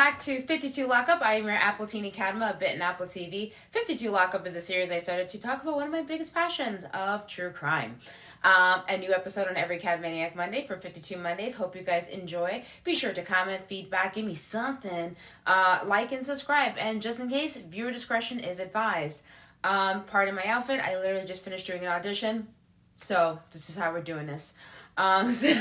back to 52 Lockup. I am your Apple Teen Academy, a bit in Apple TV. 52 Lockup is a series I started to talk about one of my biggest passions of true crime. A new episode on every Cat Maniac Monday for 52 Mondays. Hope you guys enjoy. Be sure to comment, feedback, give me something. Like and subscribe. And just in case, viewer discretion is advised. Pardon my outfit. I literally just finished doing an audition. So this is how we're doing this. So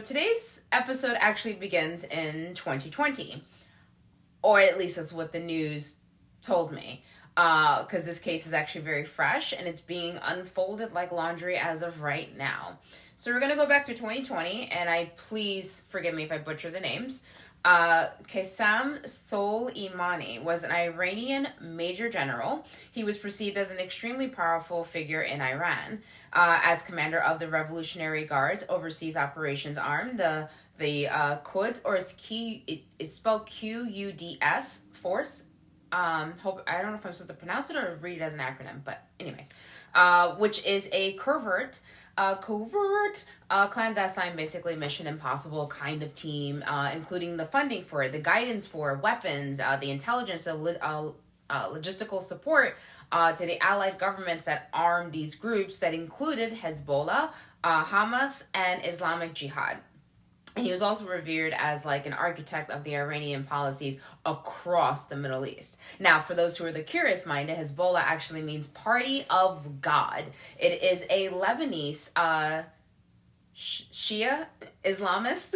today's episode actually begins in 2020. Or at least that's what the news told me. Because this case is actually very fresh and it's being unfolded like laundry as of right now. So we're going to go back to 2020, and please forgive me if I butcher the names. Qasem Soleimani was an Iranian major general. He was perceived as an extremely powerful figure in Iran. As commander of the Revolutionary Guard's overseas operations arm, the Quds, or it's spelled Quds force. I don't know if I'm supposed to pronounce it or read it as an acronym, but anyways, which is a covert, clandestine, basically Mission Impossible kind of team, including the funding for it, the guidance for weapons, the intelligence, logistical support to the allied governments that armed these groups that included Hezbollah, Hamas, and Islamic Jihad. And he was also revered as like an architect of the Iranian policies across the Middle East. Now, for those who are the curious minded, Hezbollah actually means Party of God. It is a Lebanese Shia Islamist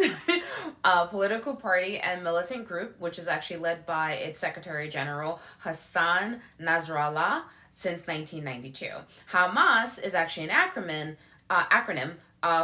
political party and militant group, which is actually led by its Secretary General Hassan Nasrallah since 1992. Hamas is actually an acronym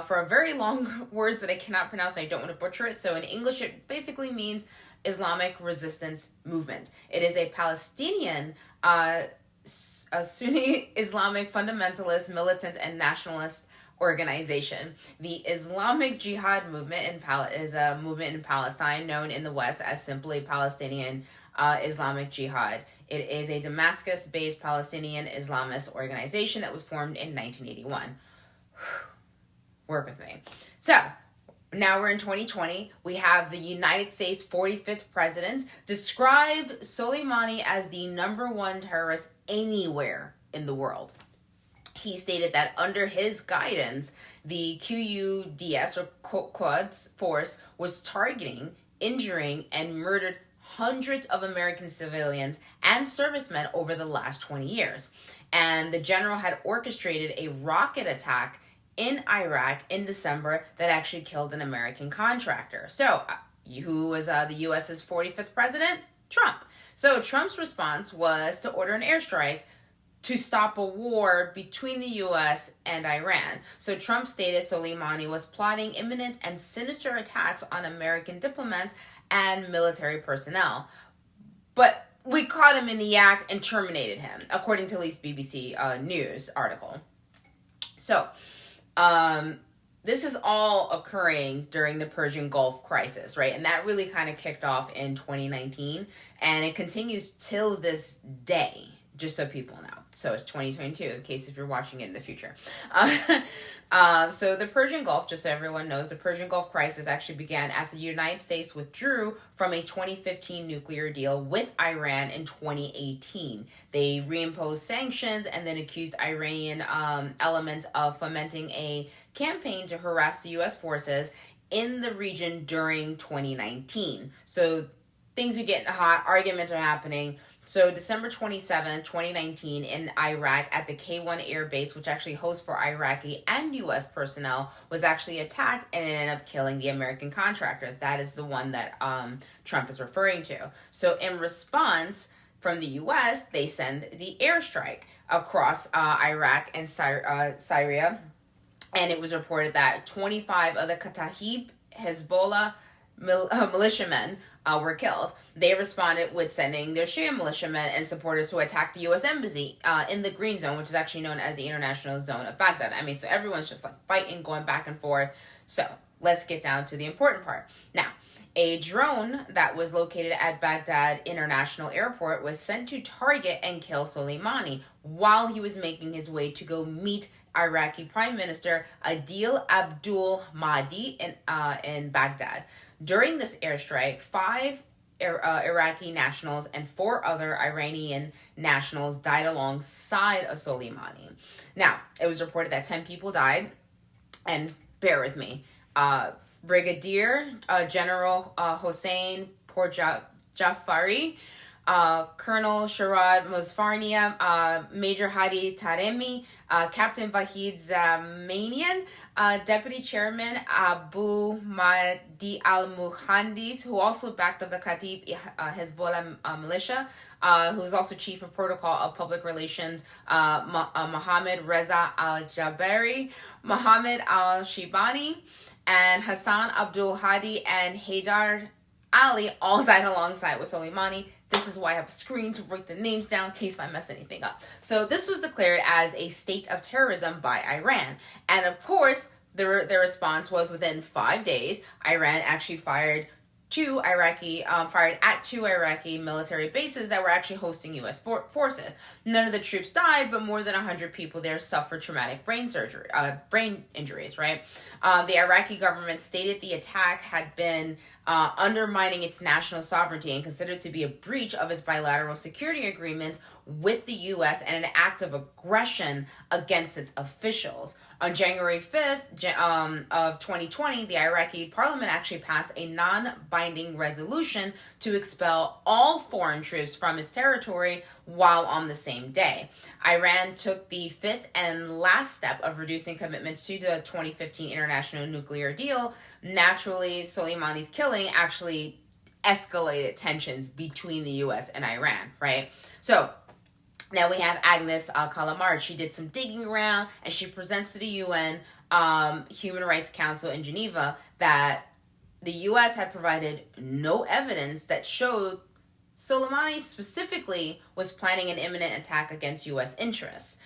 for a very long words that I cannot pronounce and I don't want to butcher it. So in English, it basically means Islamic Resistance Movement. It is a Palestinian, a Sunni Islamic fundamentalist, militant, and nationalist organization. The Islamic Jihad movement is a movement in Palestine known in the West as simply Palestinian Islamic Jihad. It is a Damascus-based Palestinian Islamist organization that was formed in 1981. Work with me. So, now we're in 2020. We have the United States 45th president describe Soleimani as the #1 terrorist anywhere in the world. He stated that under his guidance, the Quds, or Quds force, was targeting, injuring, and murdered hundreds of American civilians and servicemen over the last 20 years. And the general had orchestrated a rocket attack in Iraq in December that actually killed an American contractor. So, who was the U.S.'s 45th president? Trump. So, Trump's response was to order an airstrike to stop a war between the U.S. and Iran. So, Trump stated Soleimani was plotting imminent and sinister attacks on American diplomats and military personnel. But we caught him in the act and terminated him, according to at least BBC News article. So, this is all occurring during the Persian Gulf crisis, right? And that really kind of kicked off in 2019, and it continues till this day, just so people know. So it's 2022, in case if you're watching it in the future. So the Persian Gulf, just so everyone knows, the Persian Gulf crisis actually began after the United States withdrew from a 2015 nuclear deal with Iran in 2018. They reimposed sanctions and then accused Iranian elements of fomenting a campaign to harass the U.S. forces in the region during 2019. So things are getting hot, arguments are happening. So December 27, 2019, in Iraq at the K-1 Air Base, which actually hosts for Iraqi and U.S. personnel, was actually attacked and it ended up killing the American contractor. That is the one that Trump is referring to. So in response from the U.S., they send the airstrike across Iraq and Syria. And it was reported that 25 of the Kataib Hezbollah militiamen were killed. They responded with sending their Shia militiamen and supporters to attack the U.S. embassy in the Green Zone, which is actually known as the International Zone of Baghdad. I mean, so everyone's just like fighting, going back and forth. So let's get down to the important part. Now, A drone that was located at Baghdad International Airport was sent to target and kill Soleimani while he was making his way to go meet Iraqi Prime Minister Adil Abdul Mahdi in Baghdad. During this airstrike, five Iraqi nationals and four other Iranian nationals died alongside of Soleimani. Now, it was reported that 10 people died, and bear with me. Brigadier General Hossein Pourjafari, Colonel Sharad Mosfarnia, Major Hadi Taremi, Captain Vahid Zamanian, Deputy Chairman Abu Mahdi al-Muhandis, who also backed up the Khatib Hezbollah militia, who is also Chief of Protocol of Public Relations, Mohammed Reza al-Jabari, Mohammed al-Shibani, and Hassan Abdul Hadi and Haidar Ali all died alongside with Soleimani. This is why I have a screen to write the names down in case I mess anything up. So this was declared as a state of terrorism by Iran. And of course, their response was within 5 days, Iran actually fired at two Iraqi military bases that were actually hosting U.S. forces. None of the troops died, but more than 100 people there suffered traumatic brain injuries, right? The Iraqi government stated the attack had been undermining its national sovereignty and considered to be a breach of its bilateral security agreements with the U.S. and an act of aggression against its officials. On January 5th of 2020, the Iraqi parliament actually passed a non-binding resolution to expel all foreign troops from its territory while on the same day. Iran took the fifth and last step of reducing commitments to the 2015 international nuclear deal. Naturally, Soleimani's killing actually escalated tensions between the U.S. and Iran, right? So now we have Agnes Kalamard. She did some digging around, and she presents to the UN Human Rights Council in Geneva that the U.S. had provided no evidence that showed Soleimani specifically was planning an imminent attack against U.S. interests.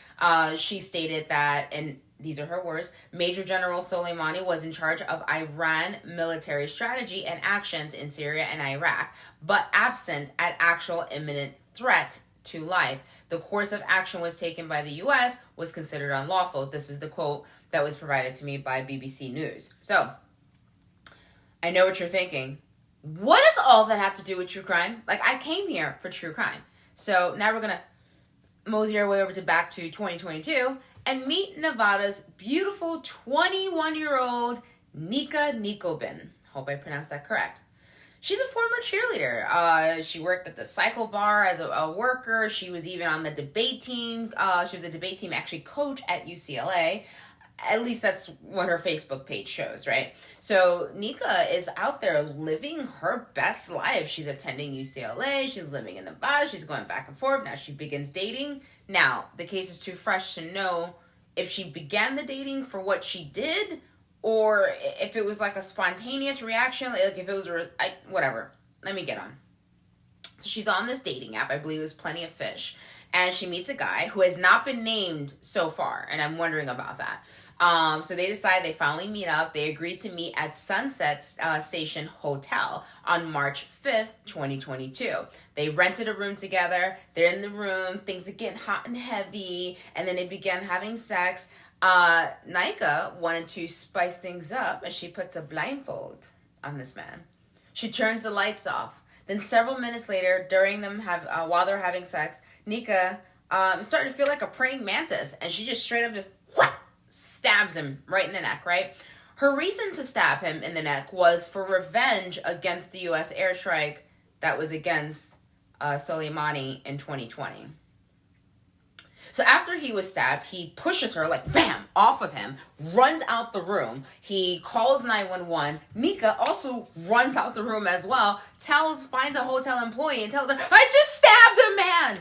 She stated that, and these are her words, Major General Soleimani was in charge of Iran military strategy and actions in Syria and Iraq, but absent an actual imminent threat to life. The course of action was taken by the U.S. was considered unlawful. This is the quote that was provided to me by BBC News. So, I know what you're thinking. What does all that have to do with true crime? Like, I came here for true crime. So, now we're going to mosey our way over to back to 2022 and meet Nevada's beautiful 21-year-old Nika Nikoubin. Hope I pronounced that correct. She's a former cheerleader. She worked at the cycle bar as a worker. She was even on the debate team. She was a debate team actually coach at UCLA. At least that's what her Facebook page shows, right? So Nika is out there living her best life. She's attending UCLA. She's living in Nevada. She's going back and forth. Now she begins dating. Now, the case is too fresh to know if she began the dating for what she did or if it was like a spontaneous reaction, like if it was, whatever. Let me get on. So she's on this dating app. I believe it was Plenty of Fish. And she meets a guy who has not been named so far. And I'm wondering about that. So they decide they finally meet up. They agreed to meet at Sunset Station Hotel on March 5th, 2022. They rented a room together. They're in the room. Things are getting hot and heavy. And then they began having sex. Nika wanted to spice things up and she puts a blindfold on this man. She turns the lights off. Then several minutes later, while they're having sex, Nika is starting to feel like a praying mantis, and she just straight up just stabs him right in the neck, right? Her reason to stab him in the neck was for revenge against the U.S. airstrike that was against Soleimani in 2020. So after he was stabbed, he pushes her, like, bam, off of him, runs out the room. He calls 911. Nika also runs out the room as well, finds a hotel employee and tells her, I just stabbed a man.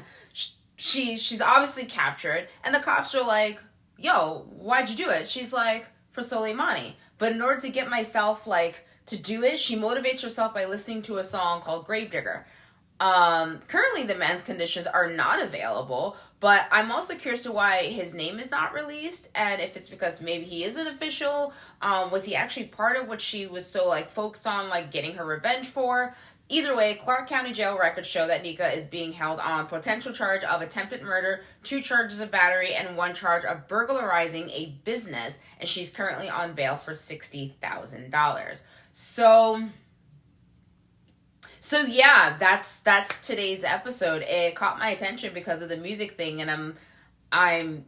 She's obviously captured, and the cops are like, yo, why'd you do it? She's like, for Soleimani. But in order to get myself, to do it, she motivates herself by listening to a song called Gravedigger. Currently, the man's conditions are not available, but I'm also curious to why his name is not released, and if it's because maybe he isn't official. Was he actually part of what she was so like focused on, like getting her revenge for? Either way, Clark County Jail records show that Nika is being held on potential charge of attempted murder, 2 charges of battery, and 1 charge of burglarizing a business, and she's currently on bail for $60,000. So yeah, that's today's episode. It caught my attention because of the music thing, and I'm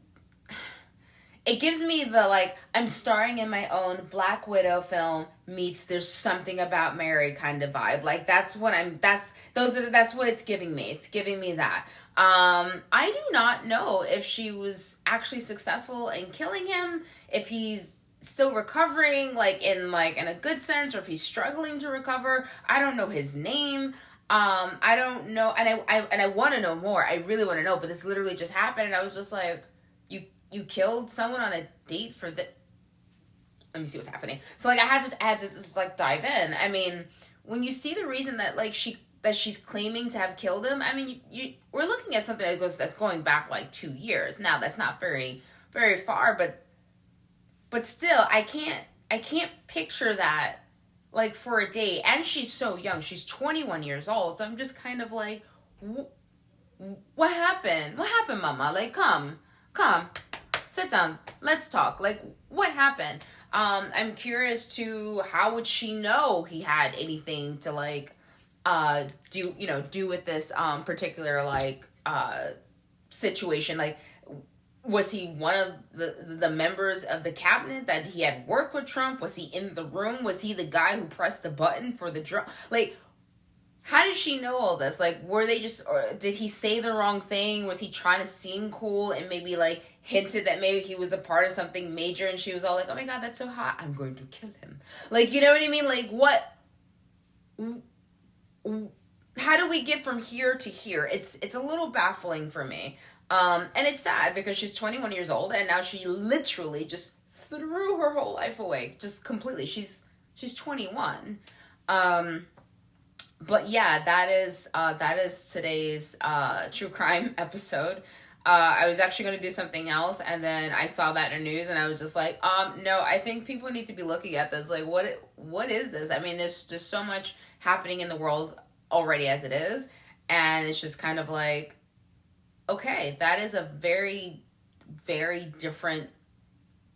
it gives me the like I'm starring in my own Black Widow film meets There's Something About Mary kind of vibe. Like that's what it's giving me. It's giving me that. I do not know if she was actually successful in killing him, if he's still recovering like in a good sense, or if he's struggling to recover. I don't know his name. I don't know, and I want to know more. I really want to know, but this literally just happened, and I was just like, you killed someone on a date for the. Let me see what's happening. So like I had to just like dive in. I mean, when you see the reason that like she's claiming to have killed him, I mean, we're looking at something that's going back like 2 years. Now that's not very very far, but still, I can't picture that like for a date. And she's so young. She's 21 years old. So I'm just kind of like, what happened? What happened, mama? Like, come, sit down. Let's talk. Like, what happened? I'm curious to how would she know he had anything to like do with this particular like situation. Like, was he one of the members of the cabinet that he had worked with Trump? Was he in the room? Was he the guy who pressed the button for the drone? Like, how did she know all this? Like, were they just, or did he say the wrong thing? Was he trying to seem cool and maybe like hinted that maybe he was a part of something major, and she was all like, oh my God, that's so hot, I'm going to kill him. Like, you know what I mean? Like, what? How do we get from here to here? It's a little baffling for me. And it's sad because she's 21 years old, and now she literally just threw her whole life away, just completely. She's 21. But yeah, that is today's true crime episode. I was actually going to do something else, and then I saw that in the news, and I was just like, no, I think people need to be looking at this. Like, what is this? I mean, there's just so much happening in the world already as it is, and it's just kind of like, okay, that is a very, very different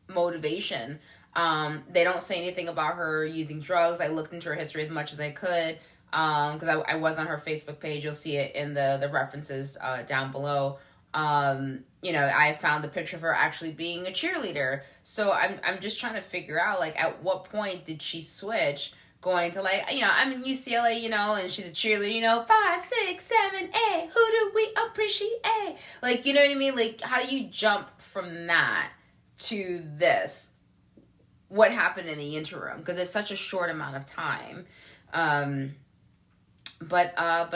motivation. They don't say anything about her using drugs. I looked into her history as much as I could, because I was on her Facebook page. You'll see it in the references down below. I found the picture of her actually being a cheerleader. So I'm just trying to figure out, like, at what point did she switch going to, like, I'm in UCLA, and she's a cheerleader, 5, 6, 7, 8, who do we appreciate? Like, you know what I mean? Like, how do you jump from that to this? What happened in the interim? Because it's such a short amount of time. But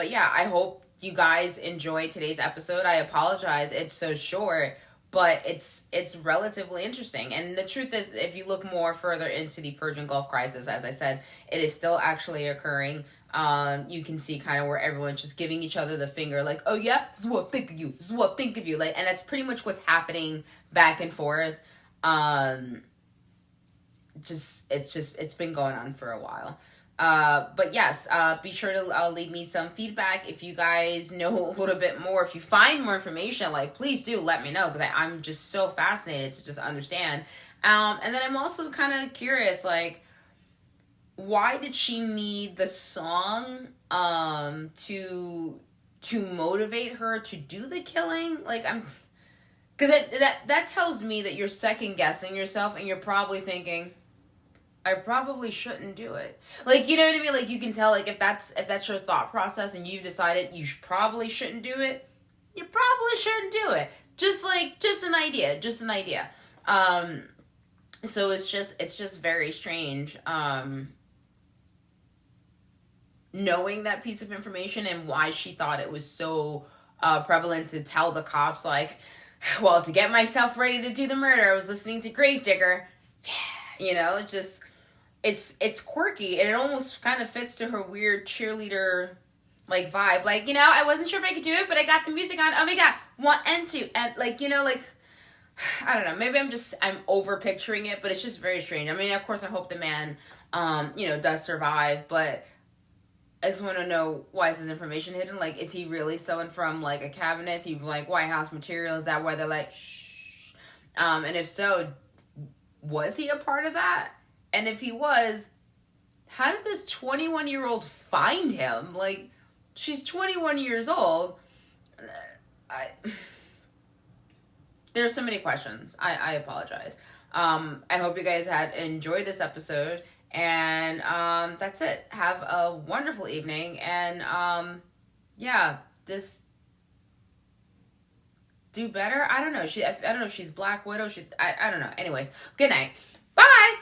yeah, I hope you guys enjoyed today's episode. I apologize, it's so short, but it's relatively interesting. And the truth is, if you look more further into the Persian Gulf crisis, as I said, it is still actually occurring. You can see kind of where everyone's just giving each other the finger, like, oh yeah, this is what I think of you. This is what I think of you. Like, and that's pretty much what's happening back and forth. It's been going on for a while. But yes, be sure to leave me some feedback if you guys know a little bit more. If you find more information, like, please do let me know, because I'm just so fascinated to just understand. And then I'm also kind of curious, like, why did she need the song to motivate her to do the killing? Like, because that tells me that you're second guessing yourself, and you're probably thinking, I probably shouldn't do it. Like, you know what I mean? Like, you can tell, like, if that's your thought process and you've decided you probably shouldn't do it, you probably shouldn't do it. Just an idea. So it's just very strange, knowing that piece of information and why she thought it was so prevalent to tell the cops, like, well, to get myself ready to do the murder, I was listening to Gravedigger. Yeah, it's just, it's quirky, and it almost kind of fits to her weird cheerleader like vibe. Like, you know, I wasn't sure if I could do it, but I got the music on. Oh my god, 1 and 2, and like, you know, like, I don't know. Maybe I'm over picturing it, but it's just very strange. I mean, of course, I hope the man, you know, does survive, but I just want to know, why is this information hidden? Like, is he really stolen from like a cabinet? Is he like White House material? Is that why they're like, shh? And if so, was he a part of that? And if he was, how did this 21-year-old find him? Like, she's 21 years old. There's so many questions. I apologize. I hope you guys had enjoyed this episode. And that's it. Have a wonderful evening. And yeah, just do better. I don't know. I don't know if she's Black Widow. I don't know. Anyways, good night. Bye.